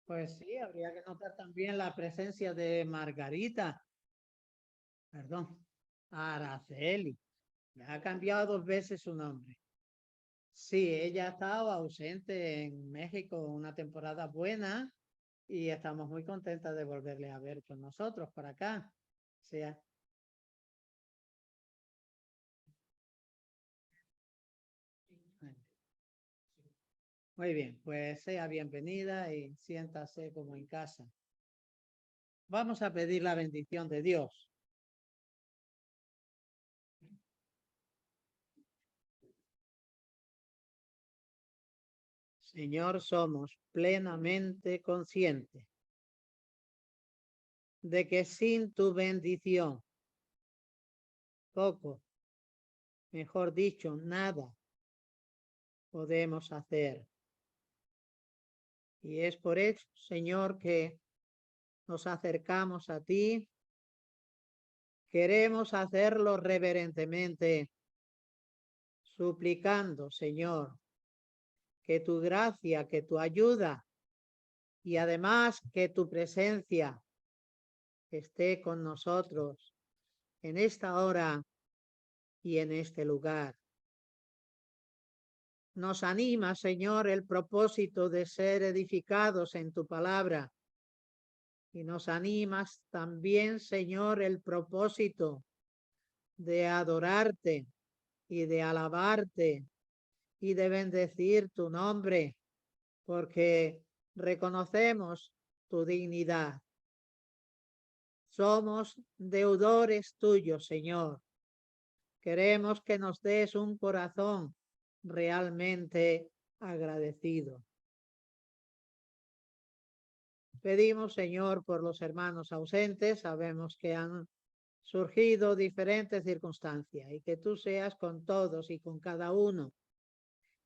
Pues sí, habría que notar también la presencia de Margarita, perdón, Araceli. Ha cambiado 2 veces su nombre. Sí, ella ha estado ausente en México una temporada buena y estamos muy contentas de volverle a ver con nosotros por acá. O sea, muy bien, pues sea bienvenida y siéntase como en casa. Vamos a pedir la bendición de Dios. Señor, somos plenamente conscientes de que sin tu bendición, poco, mejor dicho, nada podemos hacer. Y es por eso, Señor, que nos acercamos a ti. Queremos hacerlo reverentemente, suplicando, Señor, que tu gracia, que tu ayuda y además que tu presencia esté con nosotros en esta hora y en este lugar. Nos anima, Señor, el propósito de ser edificados en tu palabra. Y nos animas también, Señor, el propósito de adorarte y de alabarte y de bendecir tu nombre, porque reconocemos tu dignidad. Somos deudores tuyos, Señor. Queremos que nos des un corazón realmente agradecido. Pedimos, Señor, por los hermanos ausentes. Sabemos que han surgido diferentes circunstancias y que tú seas con todos y con cada uno.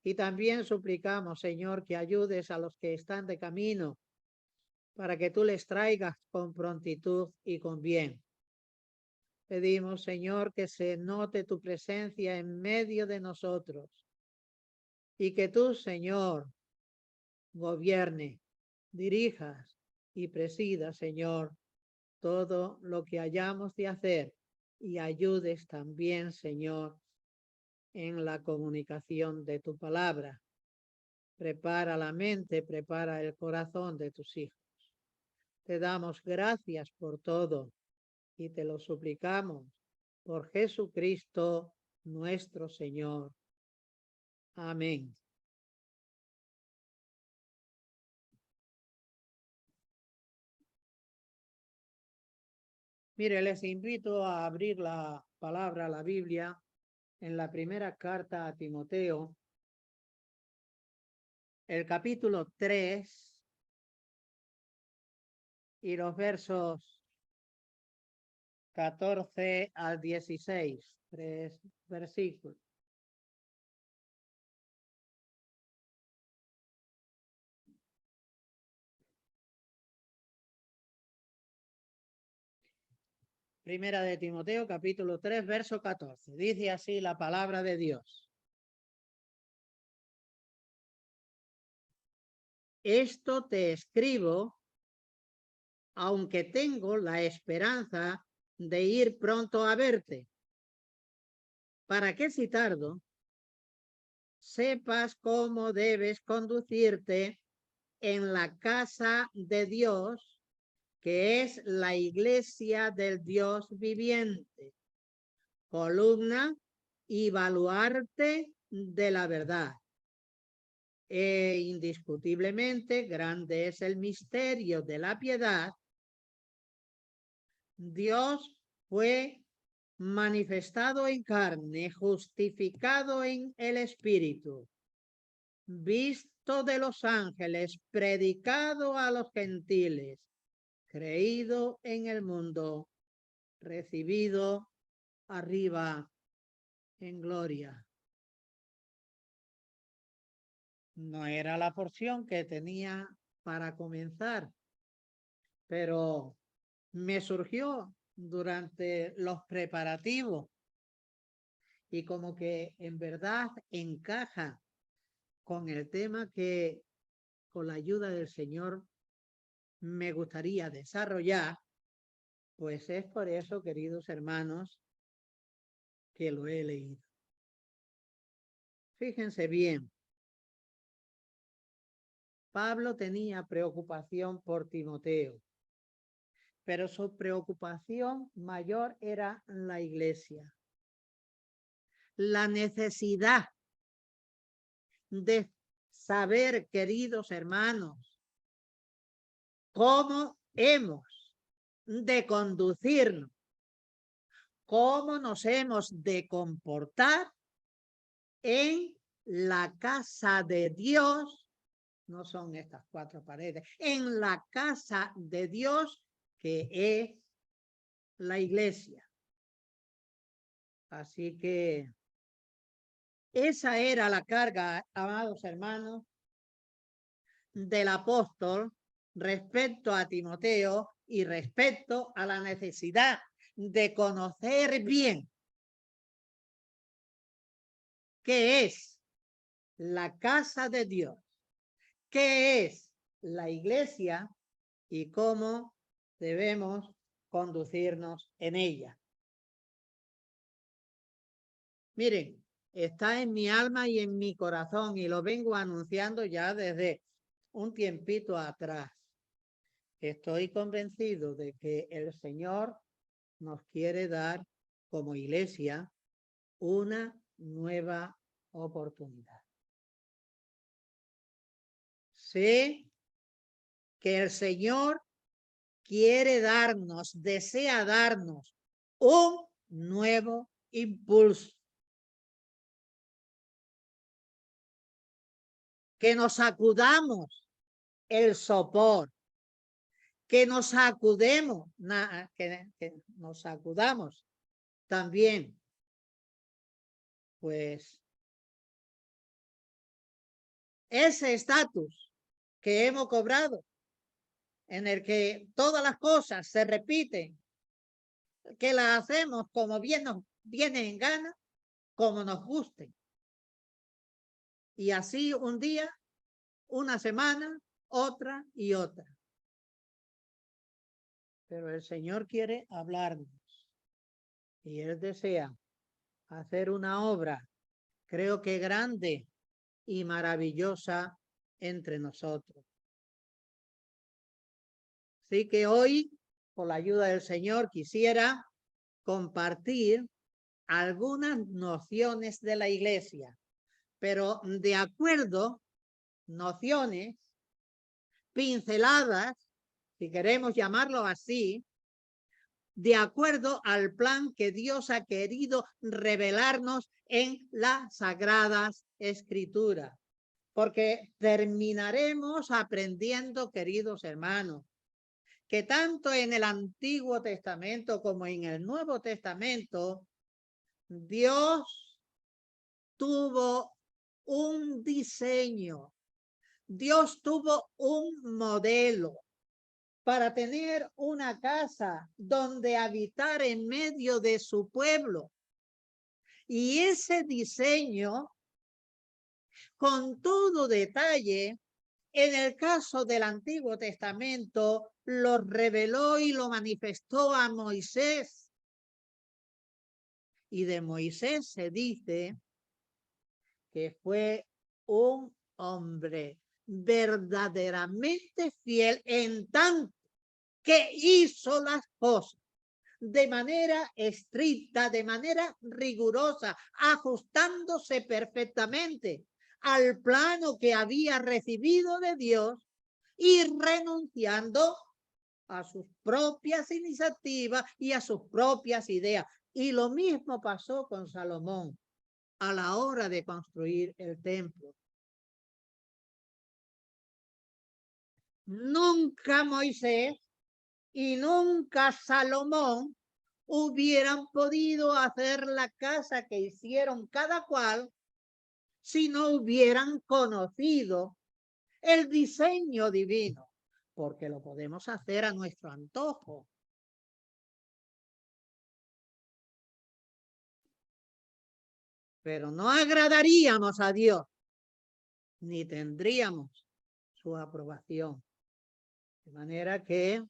Y también suplicamos, Señor, que ayudes a los que están de camino para que tú les traigas con prontitud y con bien. Pedimos, Señor, que se note tu presencia en medio de nosotros y que tú, Señor, gobierne, dirijas y presida, Señor, todo lo que hayamos de hacer y ayudes también, Señor, en la comunicación de tu palabra. Prepara la mente, prepara el corazón de tus hijos. Te damos gracias por todo y te lo suplicamos por Jesucristo nuestro Señor. Amén. Mire, les invito a abrir la palabra, la Biblia, en la primera carta a Timoteo, el capítulo 3 y los versos 14 al 16, 3 versículos. Primera de Timoteo, capítulo 3, verso 14. Dice así la palabra de Dios. Esto te escribo, aunque tengo la esperanza de ir pronto a verte, para que si tardo, sepas cómo debes conducirte en la casa de Dios, que es la iglesia del Dios viviente, columna y baluarte de la verdad. Indiscutiblemente grande es el misterio de la piedad. Dios fue manifestado en carne, justificado en el Espíritu, visto de los ángeles, predicado a los gentiles, creído en el mundo, recibido arriba en gloria. No era la porción que tenía para comenzar, pero me surgió durante los preparativos y como que en verdad encaja con el tema que con la ayuda del Señor me gustaría desarrollar, pues es por eso, queridos hermanos, que lo he leído. Fíjense bien, Pablo tenía preocupación por Timoteo, pero su preocupación mayor era la iglesia. La necesidad de saber, queridos hermanos, cómo hemos de conducirnos, cómo nos hemos de comportar en la casa de Dios. No son estas cuatro paredes, en la casa de Dios, que es la iglesia. Así que esa era la carga, amados hermanos, del apóstol respecto a Timoteo y respecto a la necesidad de conocer bien qué es la casa de Dios, qué es la iglesia y cómo debemos conducirnos en ella. Miren, está en mi alma y en mi corazón y lo vengo anunciando ya desde un tiempito atrás. Estoy convencido de que el Señor nos quiere dar como iglesia una nueva oportunidad. Sé que el Señor quiere darnos, desea darnos un nuevo impulso. Que nos sacudamos el sopor, que nos sacudemos, que nos sacudamos también, pues, ese estatus que hemos cobrado, en el que todas las cosas se repiten, que las hacemos como bien nos viene en gana, como nos guste. Y así un día, una semana, otra y otra. Pero el Señor quiere hablarnos y Él desea hacer una obra, creo que grande y maravillosa entre nosotros. Así que hoy, con la ayuda del Señor, quisiera compartir algunas nociones de la iglesia, pero de acuerdo, nociones, pinceladas, si queremos llamarlo así, de acuerdo al plan que Dios ha querido revelarnos en las Sagradas Escrituras. Porque terminaremos aprendiendo, queridos hermanos, que tanto en el Antiguo Testamento como en el Nuevo Testamento, Dios tuvo un diseño, Dios tuvo un modelo para tener una casa donde habitar en medio de su pueblo. Y ese diseño, con todo detalle, en el caso del Antiguo Testamento, lo reveló y lo manifestó a Moisés. Y de Moisés se dice que fue un hombre verdaderamente fiel en tanto que hizo las cosas de manera estricta, de manera rigurosa, ajustándose perfectamente al plano que había recibido de Dios y renunciando a sus propias iniciativas y a sus propias ideas. Y lo mismo pasó con Salomón a la hora de construir el templo. Nunca Moisés y nunca Salomón hubieran podido hacer la casa que hicieron cada cual si no hubieran conocido el diseño divino, porque lo podemos hacer a nuestro antojo. Pero no agradaríamos a Dios, ni tendríamos su aprobación. manera que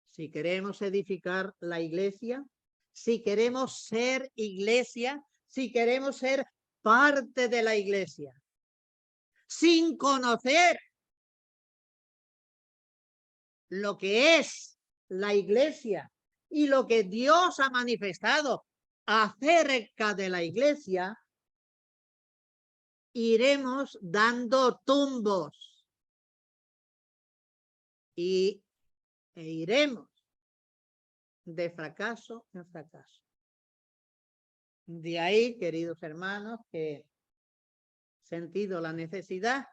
si queremos edificar la iglesia, si queremos ser iglesia, si queremos ser parte de la iglesia, sin conocer lo que es la iglesia y lo que Dios ha manifestado acerca de la iglesia, iremos dando tumbos e iremos de fracaso en fracaso. De ahí, queridos hermanos, que he sentido la necesidad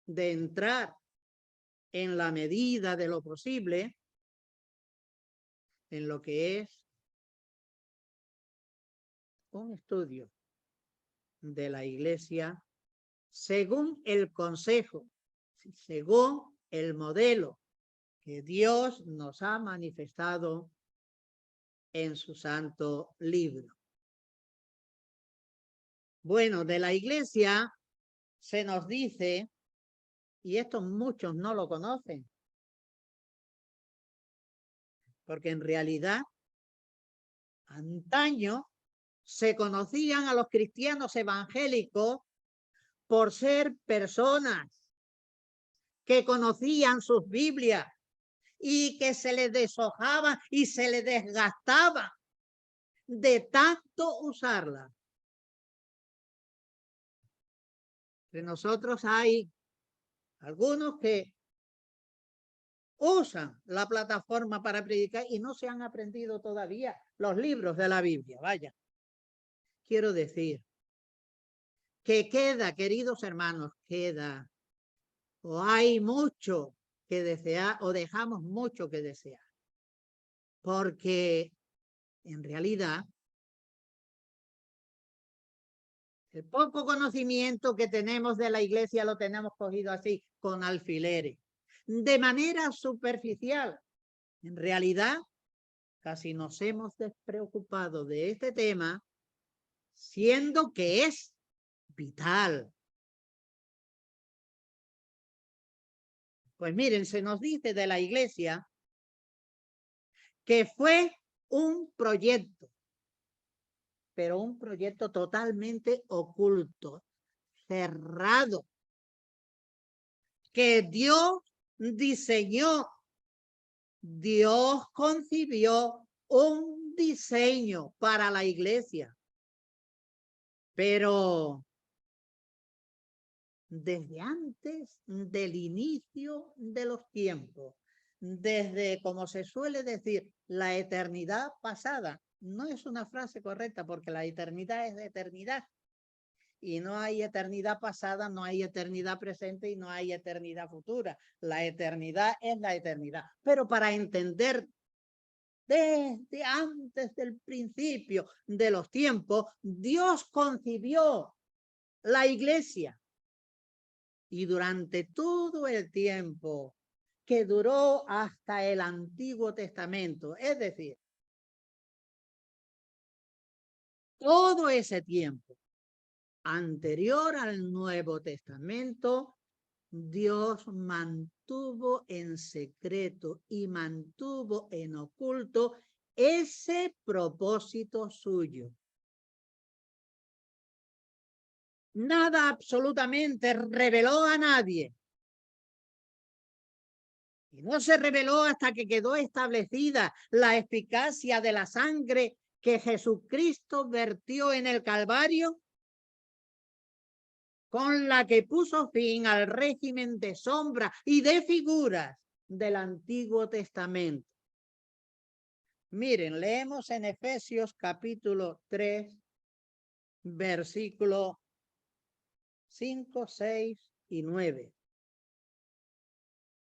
de entrar en la medida de lo posible en lo que es un estudio de la iglesia según el consejo, según el modelo que Dios nos ha manifestado en su santo libro. Bueno, de la iglesia se nos dice, y esto muchos no lo conocen, porque en realidad antaño se conocían a los cristianos evangélicos por ser personas que conocían sus Biblias y que se les deshojaba y se les desgastaba de tanto usarla. De nosotros hay algunos que usan la plataforma para predicar y no se han aprendido todavía los libros de la Biblia. Vaya, quiero decir que queda, queridos hermanos, queda o hay mucho que desear o dejamos mucho que desear. Porque en realidad el poco conocimiento que tenemos de la iglesia lo tenemos cogido así, con alfileres, de manera superficial. En realidad, casi nos hemos despreocupado de este tema, siendo que es vital. Pues miren, se nos dice de la iglesia que fue un proyecto, pero un proyecto totalmente oculto, cerrado, que Dios diseñó, Dios concibió un diseño para la iglesia, pero desde antes del inicio de los tiempos, desde, como se suele decir, la eternidad pasada. No es una frase correcta porque la eternidad es de eternidad. Y no hay eternidad pasada, no hay eternidad presente y no hay eternidad futura. La eternidad es la eternidad. Pero para entender desde antes del principio de los tiempos, Dios concibió la iglesia. Y durante todo el tiempo que duró hasta el Antiguo Testamento, es decir, todo ese tiempo anterior al Nuevo Testamento, Dios mantuvo en secreto y mantuvo en oculto ese propósito suyo. Nada absolutamente reveló a nadie. Y no se reveló hasta que quedó establecida la eficacia de la sangre que Jesucristo vertió en el Calvario, con la que puso fin al régimen de sombra y de figuras del Antiguo Testamento. Miren, leemos en Efesios capítulo 3, versículos 5, 6 y 9.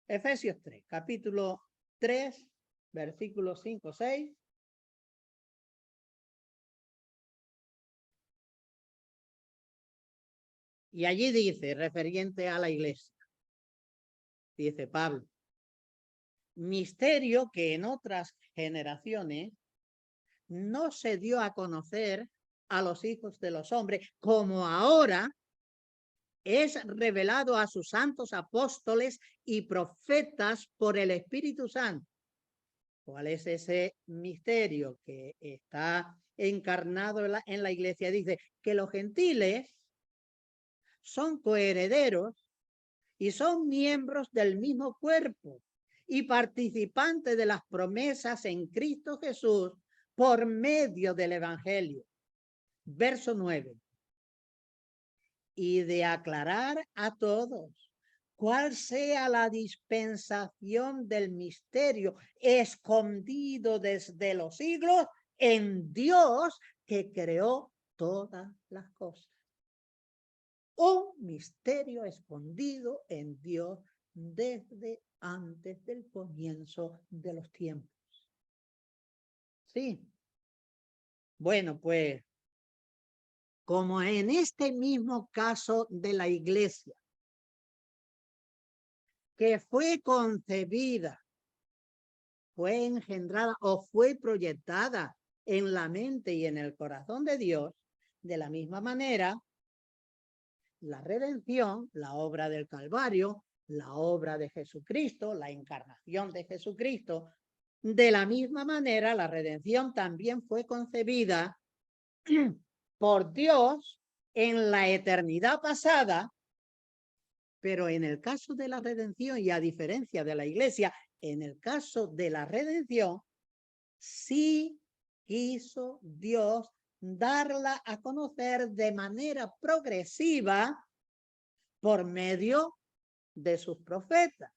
Efesios 3, capítulo 3, versículos 5, 6. Y allí dice, referente a la iglesia, dice Pablo, misterio que en otras generaciones no se dio a conocer a los hijos de los hombres, como ahora es revelado a sus santos apóstoles y profetas por el Espíritu Santo. ¿Cuál es ese misterio que está encarnado en la iglesia? Dice que los gentiles son coherederos y son miembros del mismo cuerpo y participantes de las promesas en Cristo Jesús por medio del Evangelio. Verso 9. Y de aclarar a todos cuál sea la dispensación del misterio escondido desde los siglos en Dios que creó todas las cosas. Un misterio escondido en Dios desde antes del comienzo de los tiempos. Sí. Bueno, pues, como en este mismo caso de la iglesia, que fue concebida, fue engendrada o fue proyectada en la mente y en el corazón de Dios, de la misma manera, la redención, la obra del Calvario, la obra de Jesucristo, la encarnación de Jesucristo, de la misma manera la redención también fue concebida por Dios en la eternidad pasada, pero en el caso de la redención, y a diferencia de la iglesia, en el caso de la redención, sí quiso Dios darla a conocer de manera progresiva por medio de sus profetas.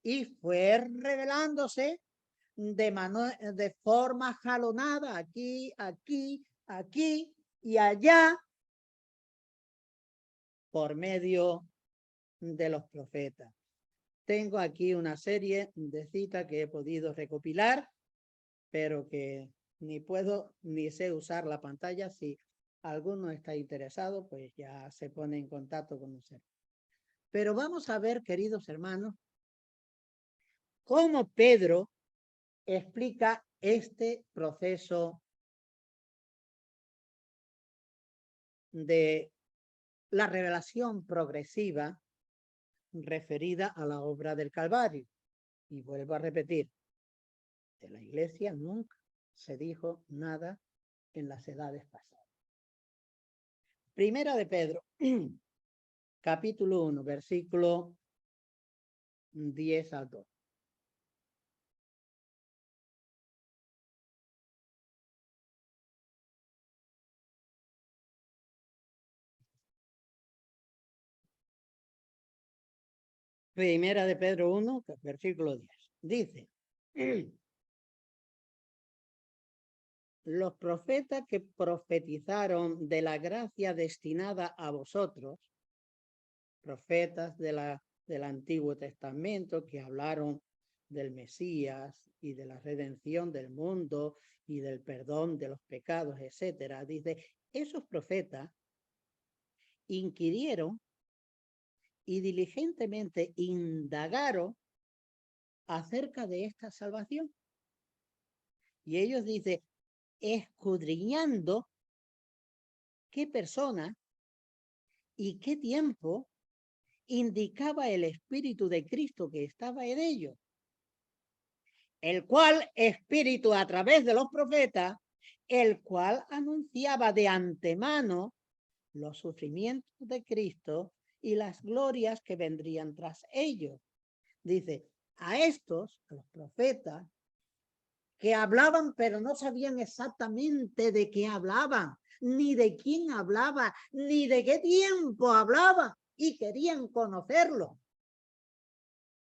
Y fue revelándose de forma jalonada, aquí, aquí, aquí y allá, por medio de los profetas. Tengo aquí una serie de citas que he podido recopilar, pero que ni puedo ni sé usar la pantalla. Si alguno está interesado, pues ya se pone en contacto con nosotros. Pero vamos a ver, queridos hermanos, cómo Pedro explica este proceso de la revelación progresiva referida a la obra del Calvario. Y vuelvo a repetir, de la iglesia nunca se dijo nada en las edades pasadas. Primera de Pedro, capítulo 1, versículo 10 al 2. Primera de Pedro 1, versículo 10. Dice, los profetas que profetizaron de la gracia destinada a vosotros, profetas del Antiguo Testamento que hablaron del Mesías y de la redención del mundo y del perdón de los pecados, etcétera. Dice, esos profetas inquirieron y diligentemente indagaron acerca de esta salvación. Y ellos dicen, escudriñando qué persona y qué tiempo indicaba el Espíritu de Cristo que estaba en ellos, el cual Espíritu a través de los profetas, el cual anunciaba de antemano los sufrimientos de Cristo y las glorias que vendrían tras ellos. Dice, a estos, a los profetas, que hablaban, pero no sabían exactamente de qué hablaban, ni de quién hablaba, ni de qué tiempo hablaba, y querían conocerlo.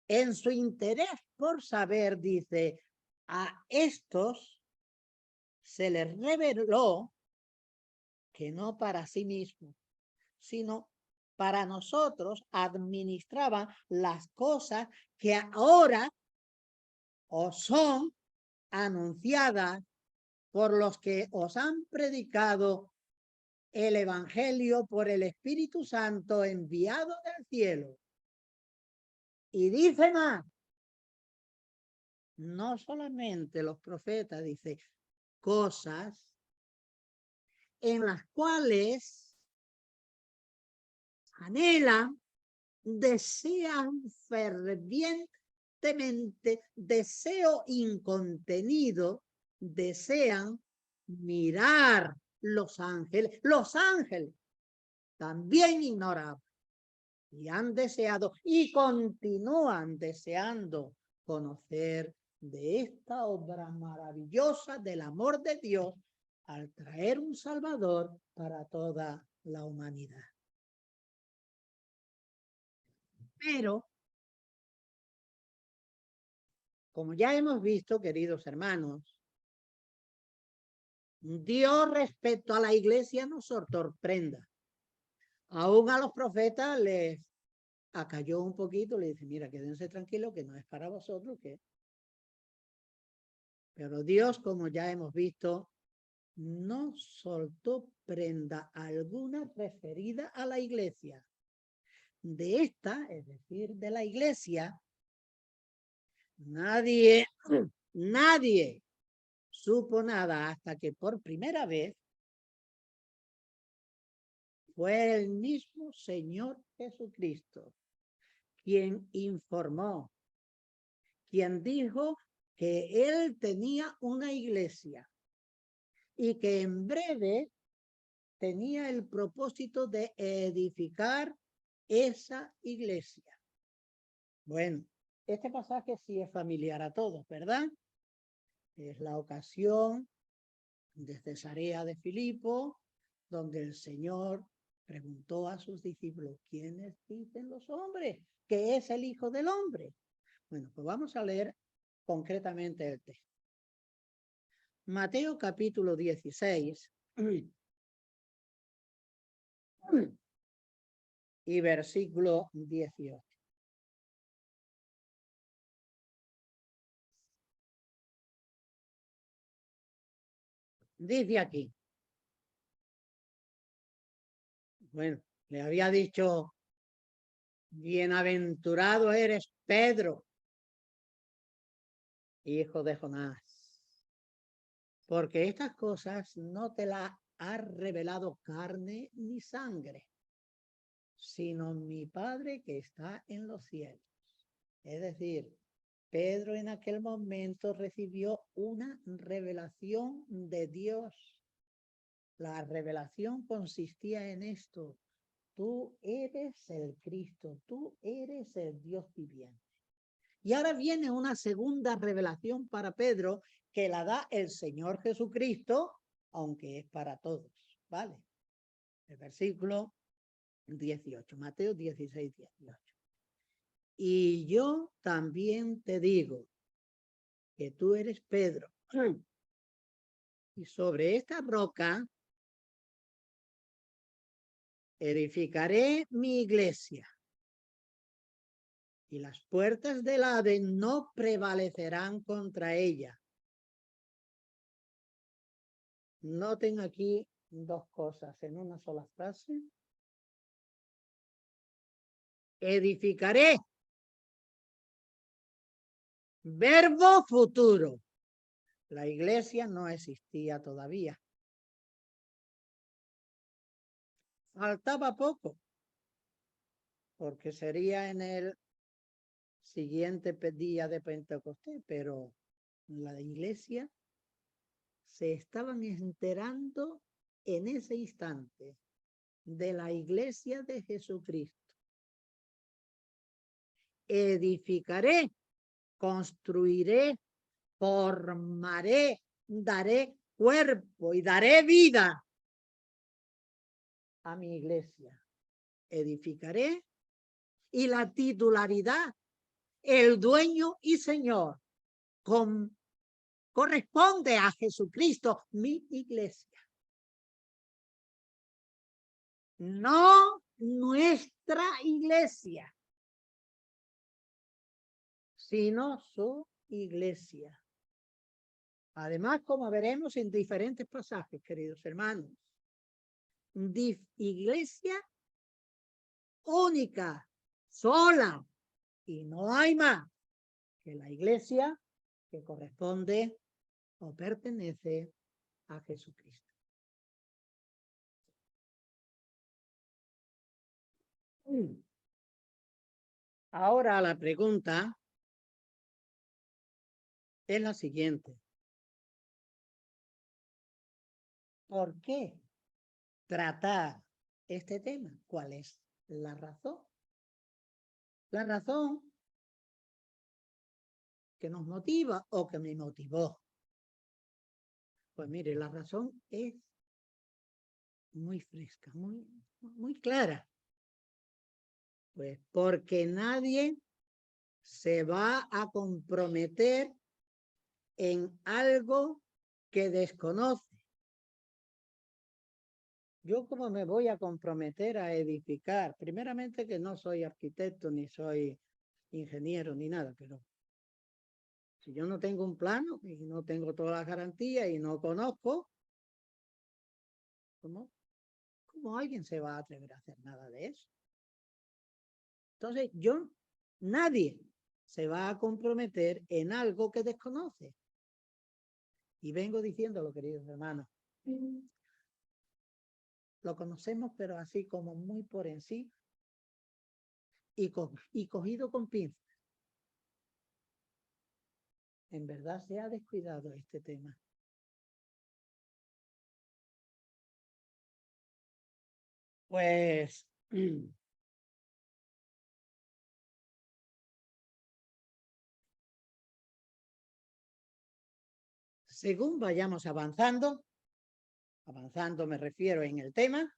En su interés por saber, dice, a estos se les reveló que no para sí mismos, sino para nosotros administraban las cosas que ahora os son anunciadas por los que os han predicado el Evangelio por el Espíritu Santo enviado del cielo. Y dice más, no solamente los profetas, dice, cosas en las cuales anhelan, desean fervientemente, deseo incontenido, desean mirar los ángeles también ignoraban y han deseado y continúan deseando conocer de esta obra maravillosa del amor de Dios al traer un Salvador para toda la humanidad. Pero, como ya hemos visto, queridos hermanos, Dios respecto a la iglesia nos sorprenda. Aún a los profetas les acalló un poquito, le dice, mira, quédense tranquilos que no es para vosotros, que... Pero Dios, como ya hemos visto, no soltó prenda alguna referida a la iglesia. De esta, es decir, de la iglesia, nadie supo nada hasta que por primera vez fue el mismo Señor Jesucristo quien informó, quien dijo que él tenía una iglesia y que en breve tenía el propósito de edificar esa iglesia. Bueno, este pasaje sí es familiar a todos, ¿verdad? Es la ocasión de Cesarea de Filipo, donde el Señor preguntó a sus discípulos, ¿quiénes dicen los hombres que es el Hijo del Hombre? Bueno, pues vamos a leer concretamente el texto. Mateo capítulo 16 y versículo 18. Dice aquí, bueno, le había dicho, bienaventurado eres Pedro, hijo de Jonás, porque estas cosas no te las ha revelado carne ni sangre, sino mi Padre que está en los cielos. Es decir, Pedro en aquel momento recibió una revelación de Dios. La revelación consistía en esto: tú eres el Cristo, tú eres el Dios viviente. Y ahora viene una segunda revelación para Pedro que la da el Señor Jesucristo, aunque es para todos, ¿vale? El versículo 18, Mateo 16, 18. Y yo también te digo que tú eres Pedro, y sobre esta roca edificaré mi iglesia, y las puertas del Hades no prevalecerán contra ella. Noten aquí dos cosas en una sola frase. Edificaré. Verbo futuro. La iglesia no existía todavía. Faltaba poco, porque sería en el siguiente día de Pentecostés, pero la iglesia se estaban enterando en ese instante de la iglesia de Jesucristo. Edificaré, construiré, formaré, daré cuerpo y daré vida a mi iglesia. Edificaré, y la titularidad, el dueño y señor, corresponde a Jesucristo, mi iglesia. No nuestra iglesia, sino su iglesia. Además, como veremos en diferentes pasajes, queridos hermanos, iglesia única, sola, y no hay más que la iglesia que corresponde o pertenece a Jesucristo. Ahora la pregunta es la siguiente. ¿Por qué tratar este tema? ¿Cuál es la razón? La razón que nos motiva o que me motivó. Pues mire, la razón es muy fresca, muy clara. Pues porque nadie se va a comprometer en algo que desconoce. Yo cómo me voy a comprometer a edificar, primeramente que no soy arquitecto, ni soy ingeniero, ni nada, pero si yo no tengo un plano y no tengo todas las garantías y no conozco, ¿cómo alguien se va a atrever a hacer nada de eso? Entonces, nadie se va a comprometer en algo que desconoce. Y vengo diciéndolo, queridos hermanos. Lo conocemos, pero así como muy por encima y cogido con pinzas. En verdad se ha descuidado este tema. Pues según vayamos avanzando me refiero en el tema,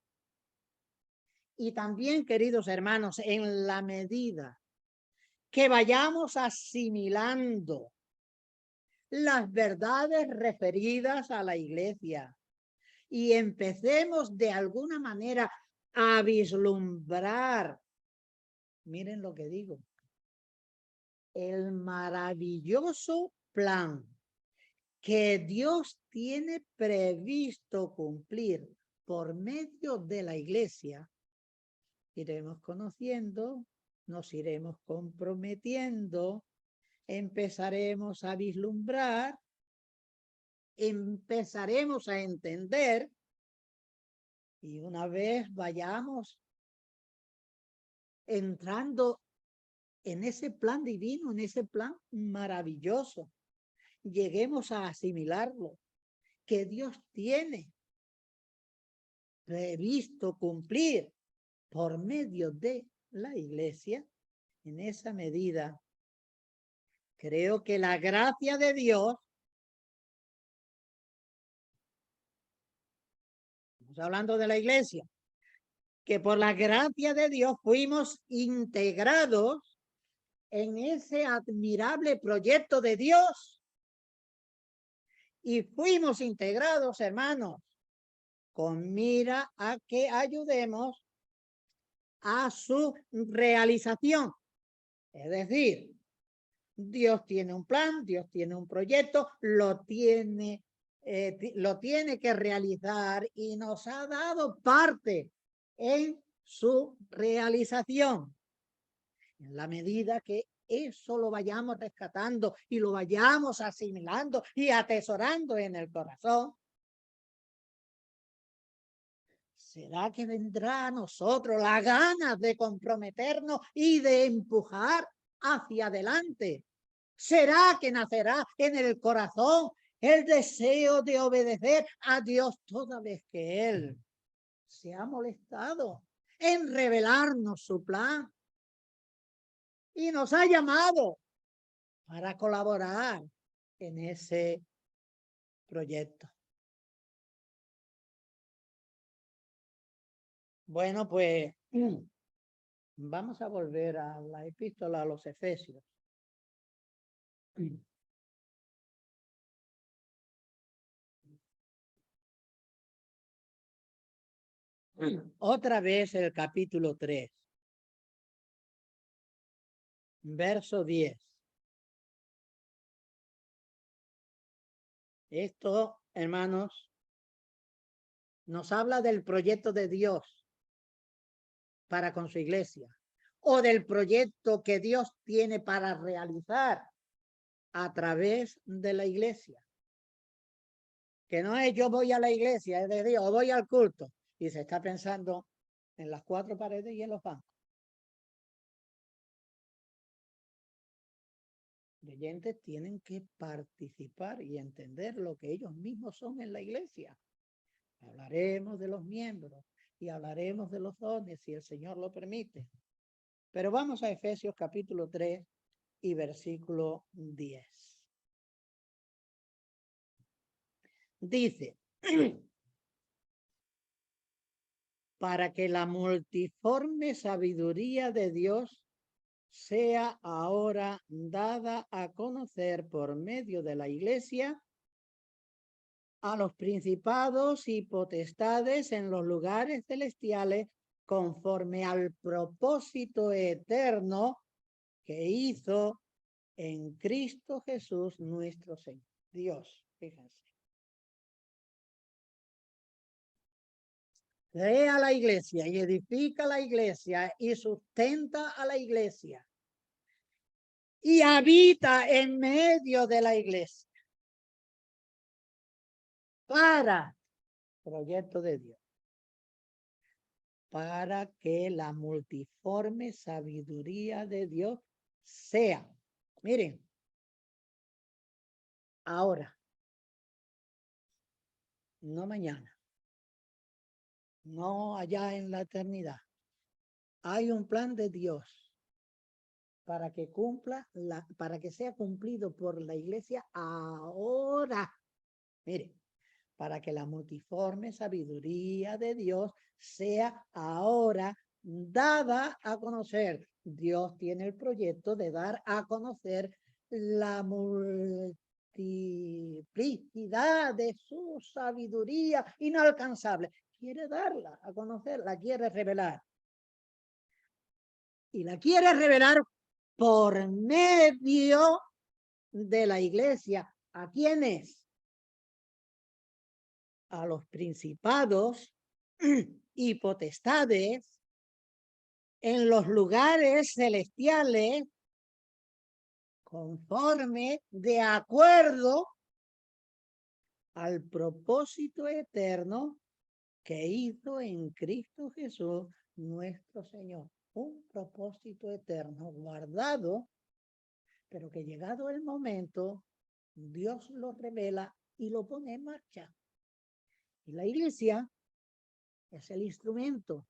y también, queridos hermanos, en la medida que vayamos asimilando las verdades referidas a la iglesia y empecemos de alguna manera a vislumbrar, miren lo que digo, el maravilloso plan que Dios tiene previsto cumplir por medio de la iglesia, iremos conociendo, nos iremos comprometiendo, empezaremos a vislumbrar, empezaremos a entender, y una vez vayamos entrando en ese plan divino, en ese plan maravilloso, lleguemos a asimilarlo, que Dios tiene previsto cumplir por medio de la iglesia. En esa medida, creo que la gracia de Dios, estamos hablando de la iglesia, que por la gracia de Dios fuimos integrados en ese admirable proyecto de Dios. Y fuimos integrados, hermanos, con mira a que ayudemos a su realización. Es decir, Dios tiene un plan, Dios tiene un proyecto, lo tiene que realizar y nos ha dado parte en su realización. En la medida que eso lo vayamos rescatando y lo vayamos asimilando y atesorando en el corazón, ¿será que vendrá a nosotros la ganas de comprometernos y de empujar hacia adelante? ¿Será que nacerá en el corazón el deseo de obedecer a Dios toda vez que Él se ha molestado en revelarnos su plan y nos ha llamado para colaborar en ese proyecto? Bueno, pues vamos a volver a la epístola a los Efesios. Otra vez el capítulo 3, verso 10. Esto, hermanos, nos habla del proyecto de Dios para con su iglesia, o del proyecto que Dios tiene para realizar a través de la iglesia. Que no es yo voy a la iglesia, es de Dios, o voy al culto, y se está pensando en las cuatro paredes y en los bancos. creyentes tienen que participar y entender lo que ellos mismos son en la iglesia. Hablaremos de los miembros y hablaremos de los dones si el Señor lo permite. Pero vamos a Efesios capítulo 3 y versículo 10. Dice, para que la multiforme sabiduría de Dios sea ahora dada a conocer por medio de la iglesia a los principados y potestades en los lugares celestiales conforme al propósito eterno que hizo en Cristo Jesús nuestro Señor. Dios, fíjense. Crea la iglesia y edifica la iglesia y sustenta a la iglesia y habita en medio de la iglesia para proyecto de Dios, para que la multiforme sabiduría de Dios sea, miren, ahora, no mañana, no allá en la eternidad. Hay un plan de Dios para que para que sea cumplido por la iglesia ahora. Mire, para que la multiforme sabiduría de Dios sea ahora dada a conocer. Dios tiene el proyecto de dar a conocer la multiplicidad de su sabiduría inalcanzable. Quiere darla a conocer, la quiere revelar. Y la quiere revelar por medio de la iglesia. ¿A quiénes? A los principados y potestades en los lugares celestiales conforme de acuerdo al propósito eterno que hizo en Cristo Jesús nuestro Señor. Un propósito eterno guardado, pero que llegado el momento, Dios lo revela y lo pone en marcha. Y la iglesia es el instrumento.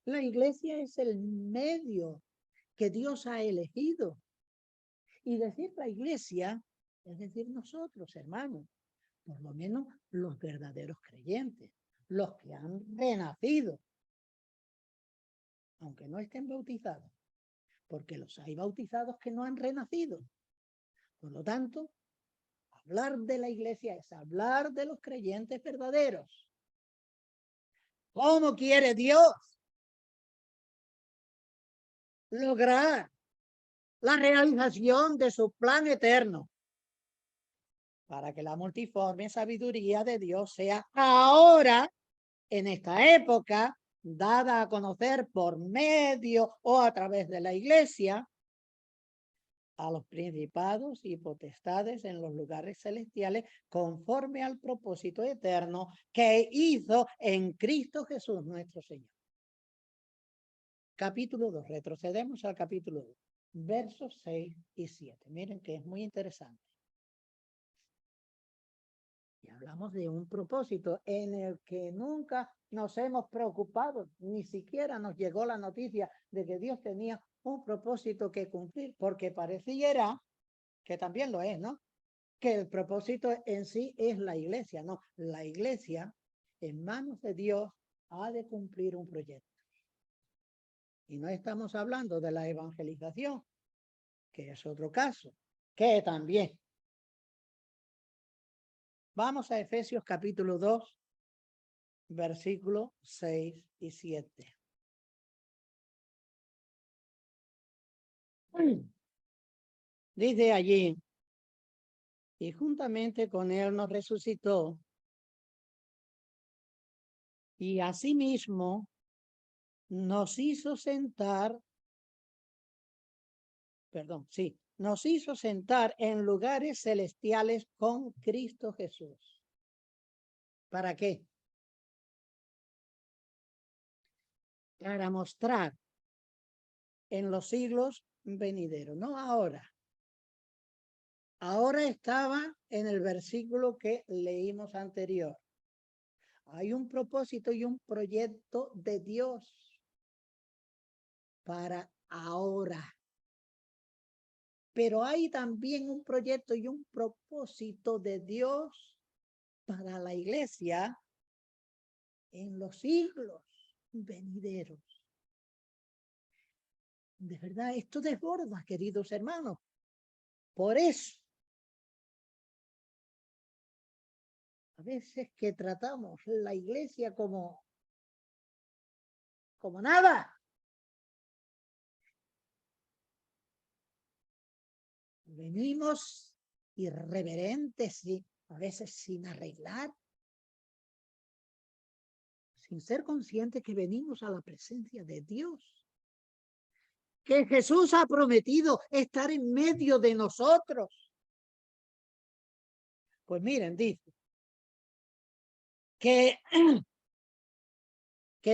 La iglesia es el medio que Dios ha elegido. Y decir la iglesia es decir nosotros, hermanos, por lo menos los verdaderos creyentes, los que han renacido, aunque no estén bautizados, porque los hay bautizados que no han renacido. Por lo tanto, hablar de la iglesia es hablar de los creyentes verdaderos. ¿Cómo quiere Dios lograr la realización de su plan eterno? Para que la multiforme sabiduría de Dios sea ahora, en esta época, dada a conocer por medio o a través de la iglesia a los principados y potestades en los lugares celestiales conforme al propósito eterno que hizo en Cristo Jesús nuestro Señor. Capítulo 2. Retrocedemos al capítulo 2. Versos 6 y 7. Miren que es muy interesante. Y hablamos de un propósito en el que nunca nos hemos preocupado, ni siquiera nos llegó la noticia de que Dios tenía un propósito que cumplir, porque pareciera que también lo es, ¿no? Que el propósito en sí es la iglesia, ¿no? La iglesia, en manos de Dios, ha de cumplir un proyecto. Y no estamos hablando de la evangelización, que es otro caso, que también. Vamos a Efesios capítulo 2, versículos 6 y 7. Dice allí, y juntamente con él nos resucitó, y asimismo nos hizo sentar, nos hizo sentar en lugares celestiales con Cristo Jesús. ¿Para qué? Para mostrar en los siglos venideros, no ahora, Ahora estaba en el versículo que leímos anterior. Hay un propósito y un proyecto de Dios para ahora. Pero hay también un proyecto y un propósito de Dios para la iglesia en los siglos venideros. De verdad, esto desborda, queridos hermanos. Por eso, a veces que tratamos la iglesia como nada. Venimos irreverentes y a veces sin arreglar, sin ser conscientes que venimos a la presencia de Dios, que Jesús ha prometido estar en medio de nosotros. Pues miren, dice que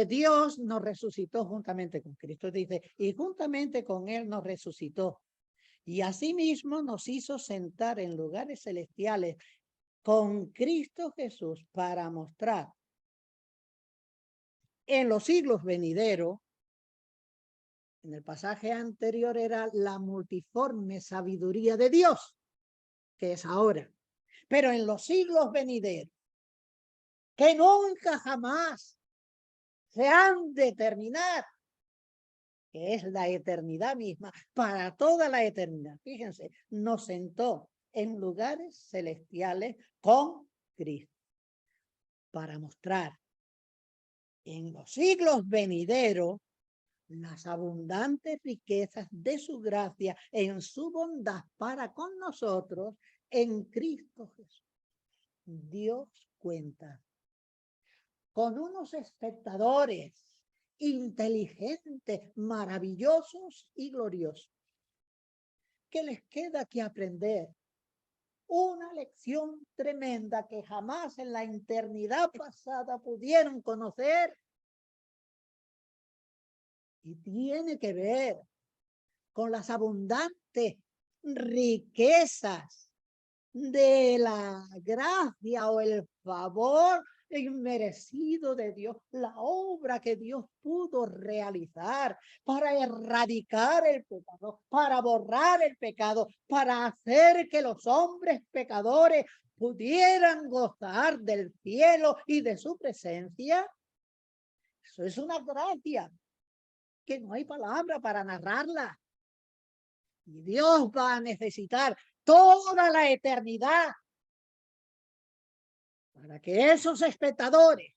Dios nos resucitó juntamente con Cristo, dice, y juntamente con Él nos resucitó. Y asimismo nos hizo sentar en lugares celestiales con Cristo Jesús para mostrar en los siglos venideros. En el pasaje anterior era la multiforme sabiduría de Dios, que es ahora. Pero en los siglos venideros, que nunca jamás se han de terminar, que es la eternidad misma, para toda la eternidad. Fíjense, nos sentó en lugares celestiales con Cristo para mostrar en los siglos venideros las abundantes riquezas de su gracia en su bondad para con nosotros en Cristo Jesús. Dios cuenta con unos espectadores inteligentes, maravillosos y gloriosos, que les queda que aprender una lección tremenda que jamás en la eternidad pasada pudieron conocer. Y tiene que ver con las abundantes riquezas de la gracia o el favor inmerecido de Dios, la obra que Dios pudo realizar para erradicar el pecado, para borrar el pecado, para hacer que los hombres pecadores pudieran gozar del cielo y de su presencia. Eso es una gracia que no hay palabra para narrarla. Y Dios va a necesitar toda la eternidad para que esos espectadores,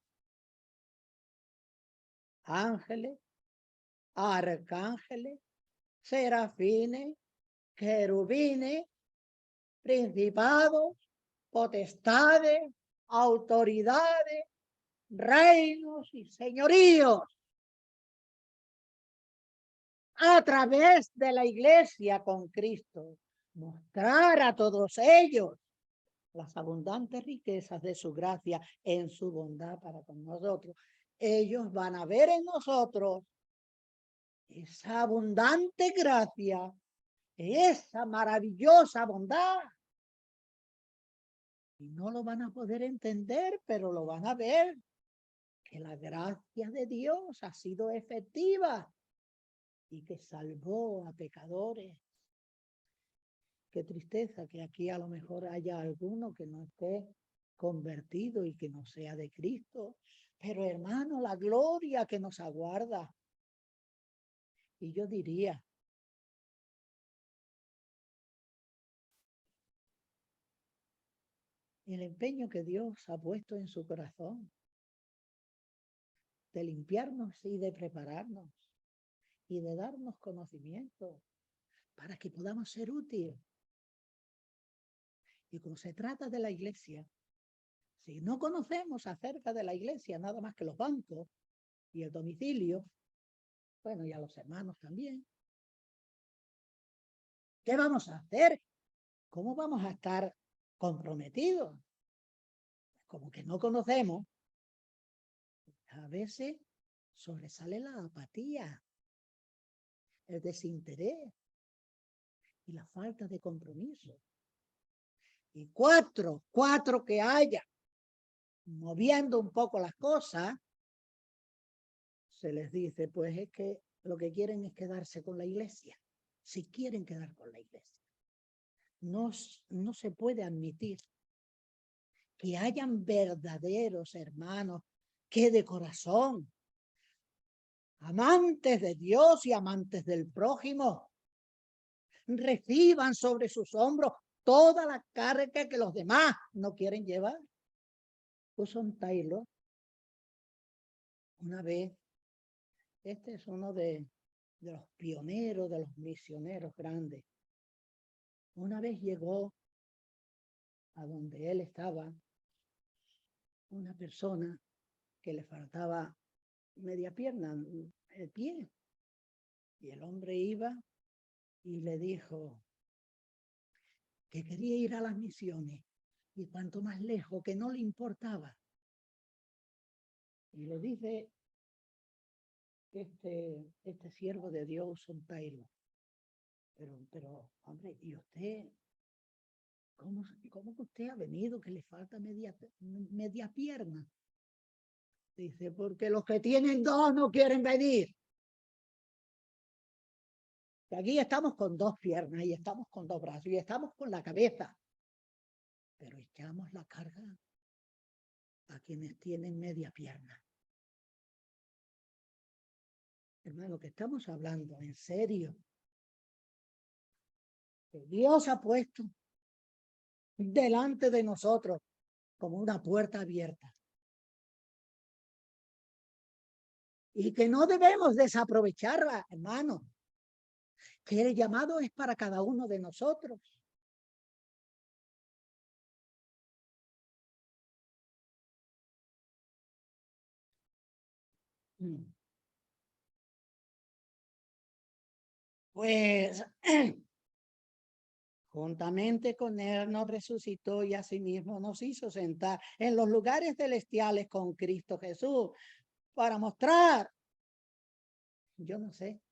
ángeles, arcángeles, serafines, querubines, principados, potestades, autoridades, reinos y señoríos, a través de la iglesia con Cristo, mostrar a todos ellos las abundantes riquezas de su gracia en su bondad para con nosotros. Ellos van a ver en nosotros esa abundante gracia, esa maravillosa bondad. Y no lo van a poder entender, pero lo van a ver, que la gracia de Dios ha sido efectiva y que salvó a pecadores. Qué tristeza que aquí a lo mejor haya alguno que no esté convertido y que no sea de Cristo. Pero hermano, la gloria que nos aguarda. Y yo diría, el empeño que Dios ha puesto en su corazón de limpiarnos y de prepararnos y de darnos conocimiento para que podamos ser útiles. Y como se trata de la iglesia, si no conocemos acerca de la iglesia nada más que los bancos y el domicilio, bueno, y a los hermanos también, ¿qué vamos a hacer? ¿Cómo vamos a estar comprometidos? Como que no conocemos, a veces sobresale la apatía, el desinterés y la falta de compromiso. y cuatro que haya, moviendo un poco las cosas, se les dice, pues es que lo que quieren es quedarse con la iglesia. Si quieren quedar con la iglesia, no se puede admitir que hayan verdaderos hermanos que de corazón, amantes de Dios y amantes del prójimo, reciban sobre sus hombros toda la carga que los demás no quieren llevar. Hudson Taylor, una vez, este es uno de los pioneros, de los misioneros grandes. Una vez llegó a donde él estaba una persona que le faltaba media pierna, el pie. Y el hombre iba y le dijo que quería ir a las misiones y cuanto más lejos, que no le importaba. Y le dice este siervo de Dios, un Taylor, pero hombre, ¿y usted? ¿Cómo que usted ha venido que le falta media pierna? Dice, porque los que tienen dos no quieren venir. Y aquí estamos con dos piernas y estamos con dos brazos y estamos con la cabeza. Pero echamos la carga a quienes tienen media pierna. Hermano, que estamos hablando en serio. Que Dios ha puesto delante de nosotros como una puerta abierta. Y que no debemos desaprovecharla, hermano. Que el llamado es para cada uno de nosotros. Pues juntamente con él nos resucitó y asimismo nos hizo sentar en los lugares celestiales con Cristo Jesús para mostrar, yo no sé,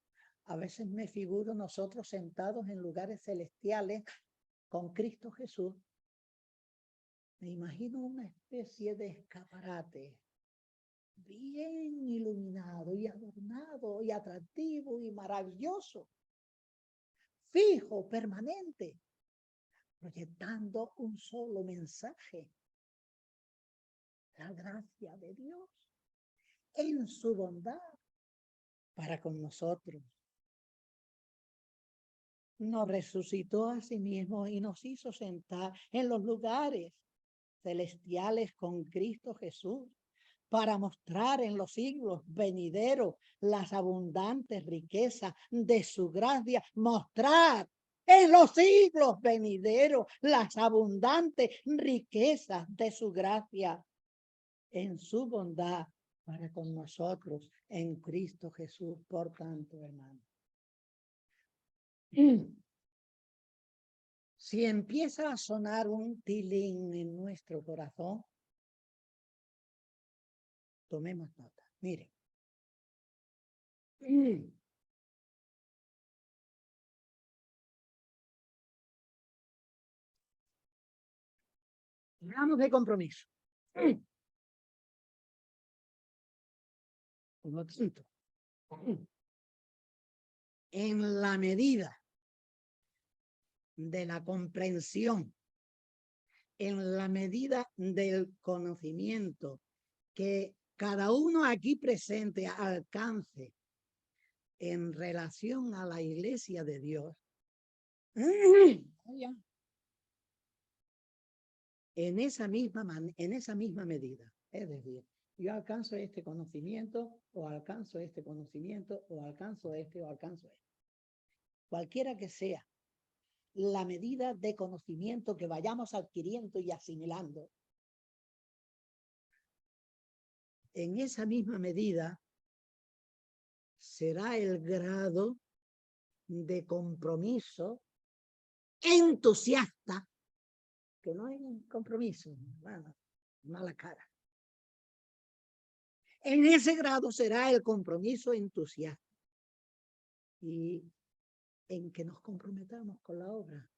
a veces me figuro nosotros sentados en lugares celestiales con Cristo Jesús. Me imagino una especie de escaparate bien iluminado y adornado y atractivo y maravilloso, fijo, permanente, proyectando un solo mensaje: la gracia de Dios en su bondad para con nosotros. Nos resucitó a sí mismo y nos hizo sentar en los lugares celestiales con Cristo Jesús para mostrar en los siglos venideros las abundantes riquezas de su gracia, mostrar en los siglos venideros las abundantes riquezas de su gracia en su bondad para con nosotros en Cristo Jesús. Por tanto, hermano, si empieza a sonar un tilín en nuestro corazón, tomemos nota. Mire. Hablamos de compromiso. Por lo tanto, en la medida de la comprensión, en la medida del conocimiento que cada uno aquí presente alcance en relación a la iglesia de Dios, en esa misma medida, es decir, yo alcanzo este conocimiento, o alcanzo este conocimiento, o alcanzo este, o alcanzo este. Cualquiera que sea la medida de conocimiento que vayamos adquiriendo y asimilando, en esa misma medida será el grado de compromiso entusiasta, que no hay un compromiso, mala cara. En ese grado será el compromiso entusiasta y en que nos comprometamos con la obra.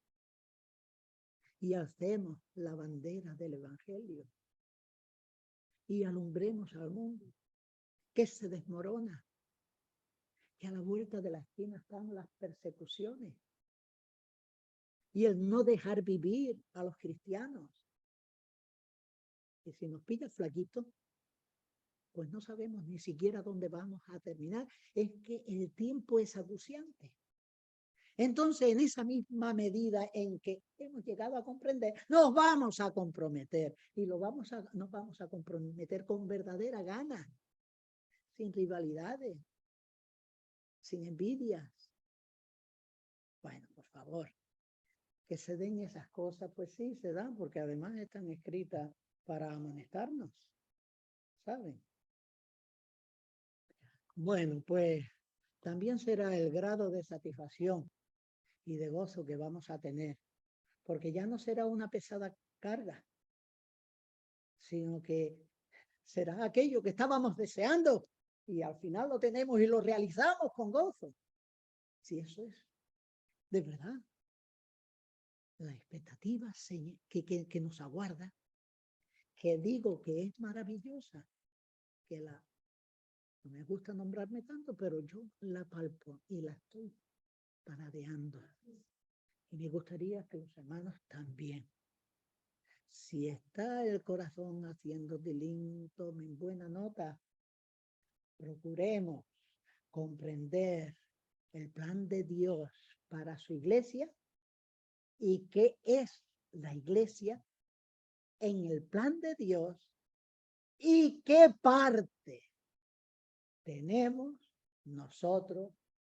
y alcemos la bandera del Evangelio y alumbremos al mundo que se desmorona, que a la vuelta de la esquina están las persecuciones y el no dejar vivir a los cristianos. Y si nos pilla flaquito, pues no sabemos ni siquiera dónde vamos a terminar. Es que el tiempo es acuciante. Entonces, en esa misma medida en que hemos llegado a comprender, nos vamos a comprometer y nos vamos a comprometer con verdadera gana, sin rivalidades, sin envidias. Bueno, por favor, que se den esas cosas, pues sí, se dan, porque además están escritas para amonestarnos, ¿saben? Bueno, pues también será el grado de satisfacción y de gozo que vamos a tener, porque ya no será una pesada carga, sino que será aquello que estábamos deseando y al final lo tenemos y lo realizamos con gozo. Si eso es de verdad la expectativa que nos aguarda, que digo que es maravillosa, que no me gusta nombrarme tanto, pero yo la palpo y la estoy paradeando. Y me gustaría que los hermanos también. Si está el corazón haciendo tilín, tomen buena nota. Procuremos comprender el plan de Dios para su iglesia y qué es la iglesia en el plan de Dios y qué parte tenemos nosotros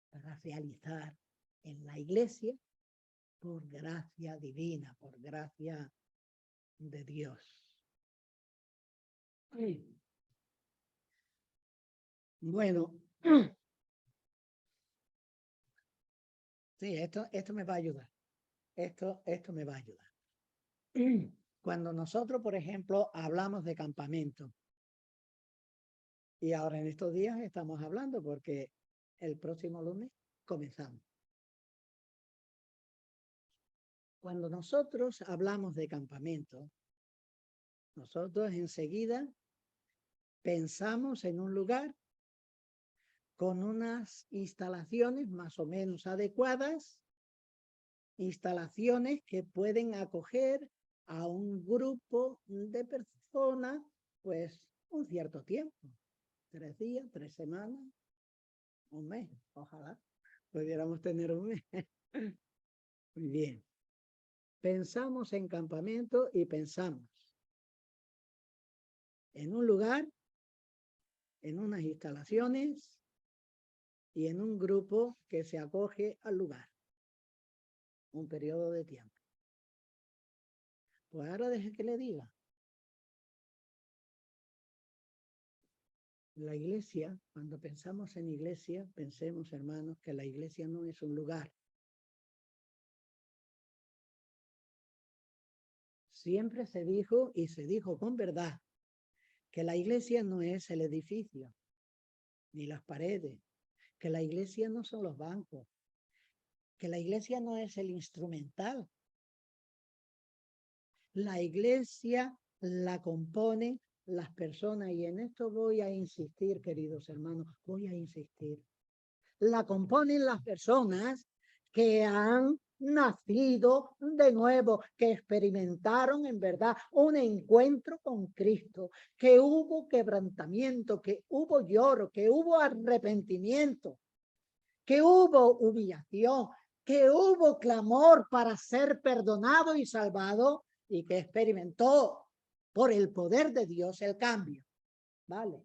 para realizar en la iglesia por gracia divina, por gracia de Dios. Bueno, sí, esto me va a ayudar. Esto me va a ayudar. Cuando nosotros, por ejemplo, hablamos de campamento, y ahora en estos días estamos hablando porque el próximo lunes comenzamos. Cuando nosotros hablamos de campamento, nosotros enseguida pensamos en un lugar con unas instalaciones más o menos adecuadas, instalaciones que pueden acoger a un grupo de personas, pues un cierto tiempo, 3 días, 3 semanas, un mes, ojalá pudiéramos tener un mes. Muy bien. Pensamos en campamento y pensamos en un lugar, en unas instalaciones y en un grupo que se acoge al lugar, un periodo de tiempo. Pues ahora deje que le diga. La iglesia, cuando pensamos en iglesia, pensemos, hermanos, que la iglesia no es un lugar. Siempre se dijo, y se dijo con verdad, que la iglesia no es el edificio, ni las paredes, que la iglesia no son los bancos, que la iglesia no es el instrumental. La iglesia la componen las personas, y en esto voy a insistir, queridos hermanos, voy a insistir. La componen las personas que han nacido de nuevo, que experimentaron en verdad un encuentro con Cristo, que hubo quebrantamiento, que hubo lloro, que hubo arrepentimiento, que hubo humillación, que hubo clamor para ser perdonado y salvado, y que experimentó por el poder de Dios el cambio. ¿Vale?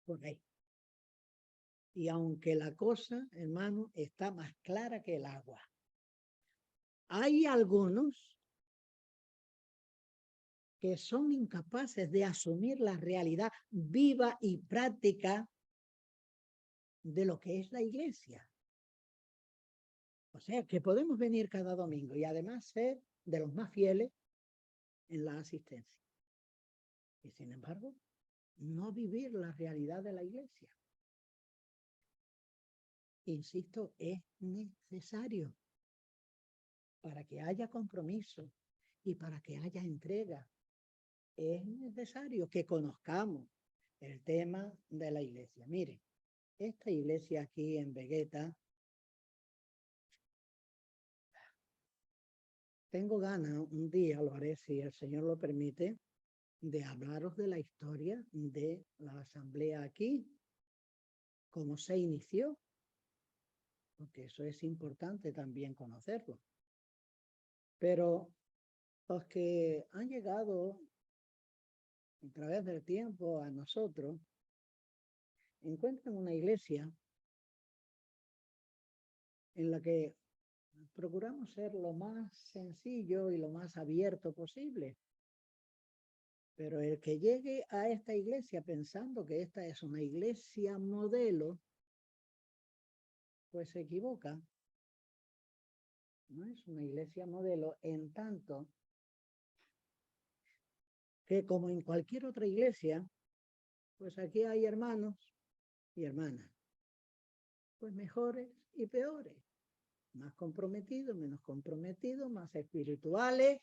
Por ahí. Y aunque la cosa, hermano, está más clara que el agua, hay algunos que son incapaces de asumir la realidad viva y práctica de lo que es la iglesia. O sea, que podemos venir cada domingo y además ser de los más fieles en la asistencia. Y sin embargo, no vivir la realidad de la iglesia. Insisto, es necesario. para que haya compromiso y para que haya entrega, es necesario que conozcamos el tema de la iglesia. Mire, esta iglesia aquí en Vegueta, tengo ganas, un día lo haré si el Señor lo permite, de hablaros de la historia de la asamblea aquí, cómo se inició, porque eso es importante también conocerlo. Pero los que han llegado a través del tiempo a nosotros, encuentran una iglesia en la que procuramos ser lo más sencillo y lo más abierto posible. Pero el que llegue a esta iglesia pensando que esta es una iglesia modelo, pues se equivoca. No es una iglesia modelo en tanto que, como en cualquier otra iglesia, pues aquí hay hermanos y hermanas, pues mejores y peores, más comprometidos, menos comprometidos, más espirituales,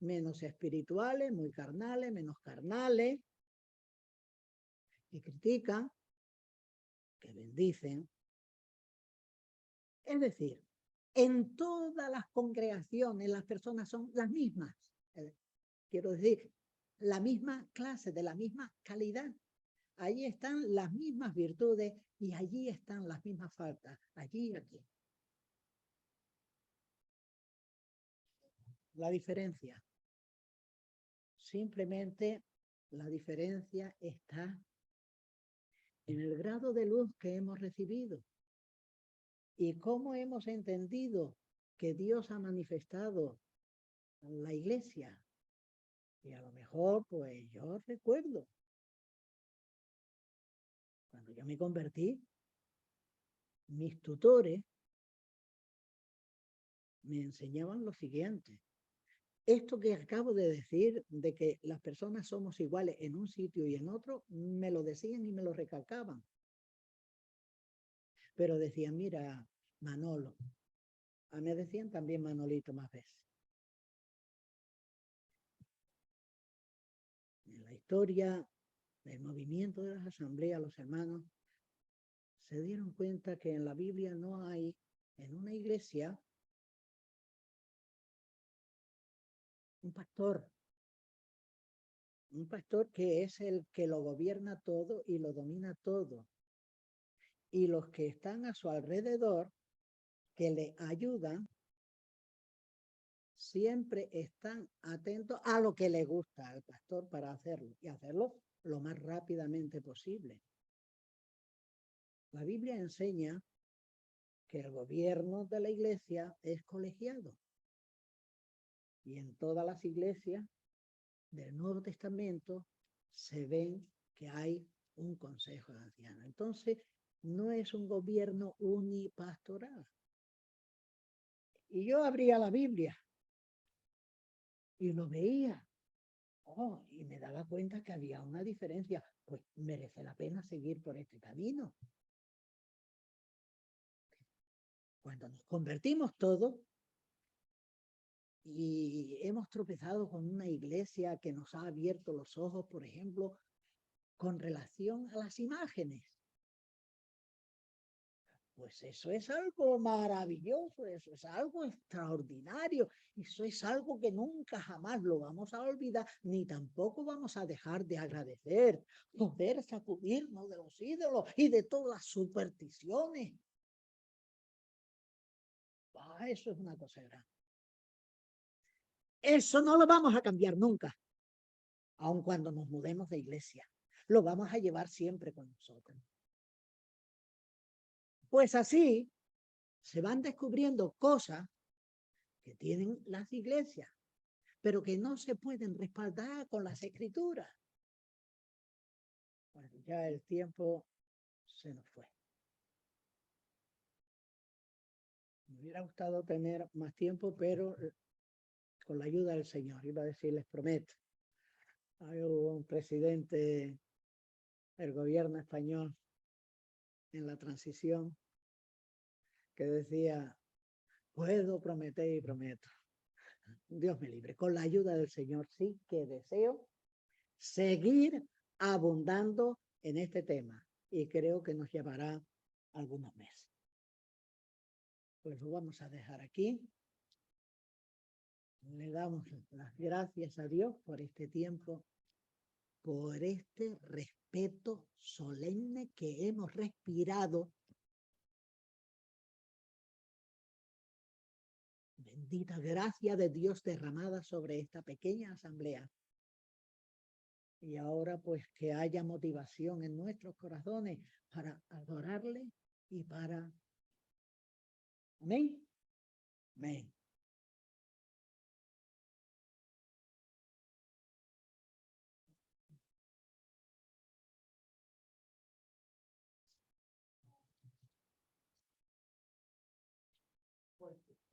menos espirituales, muy carnales, menos carnales, que critican, que bendicen. Es decir, en todas las congregaciones las personas son las mismas. Quiero decir, la misma clase, de la misma calidad. Allí están las mismas virtudes y allí están las mismas faltas, allí y aquí. La diferencia. Simplemente la diferencia está en el grado de luz que hemos recibido y cómo hemos entendido que Dios ha manifestado la iglesia. Y a lo mejor, pues yo recuerdo, cuando yo me convertí, mis tutores me enseñaban lo siguiente. Esto que acabo de decir, de que las personas somos iguales en un sitio y en otro, me lo decían y me lo recalcaban. Pero decían, mira, Manolo. Me decían también Manolito más veces. En la historia del movimiento de las asambleas, los hermanos se dieron cuenta que en la Biblia no hay, en una iglesia, un pastor que es el que lo gobierna todo y lo domina todo. Y los que están a su alrededor, que le ayudan, siempre están atentos a lo que le gusta al pastor para hacerlo, y hacerlo lo más rápidamente posible. La Biblia enseña que el gobierno de la iglesia es colegiado. Y en todas las iglesias del Nuevo Testamento se ven que hay un consejo de ancianos. Entonces, no es un gobierno unipastoral. Y yo abría la Biblia y lo veía. Y me daba cuenta que había una diferencia. Pues merece la pena seguir por este camino. Cuando nos convertimos todos y hemos tropezado con una iglesia que nos ha abierto los ojos, por ejemplo, con relación a las imágenes. Pues eso es algo maravilloso, eso es algo extraordinario, eso es algo que nunca jamás lo vamos a olvidar, ni tampoco vamos a dejar de agradecer, poder sacudirnos de los ídolos y de todas las supersticiones. Eso es una cosa grande. Eso no lo vamos a cambiar nunca, aun cuando nos mudemos de iglesia. Lo vamos a llevar siempre con nosotros. Pues así se van descubriendo cosas que tienen las iglesias, pero que no se pueden respaldar con las escrituras. Bueno, ya el tiempo se nos fue. Me hubiera gustado tener más tiempo, pero con la ayuda del Señor, iba a decir, les prometo. Hay un presidente del gobierno español en la transición que decía, puedo prometer y prometo. Dios me libre, con la ayuda del Señor sí que deseo seguir abundando en este tema y creo que nos llevará algunos meses. Pues lo vamos a dejar aquí. Le damos las gracias a Dios por este tiempo, por este respeto solemne que hemos respirado. Bendita gracia de Dios derramada sobre esta pequeña asamblea. Y ahora pues que haya motivación en nuestros corazones para adorarle y para... Amén. Amén.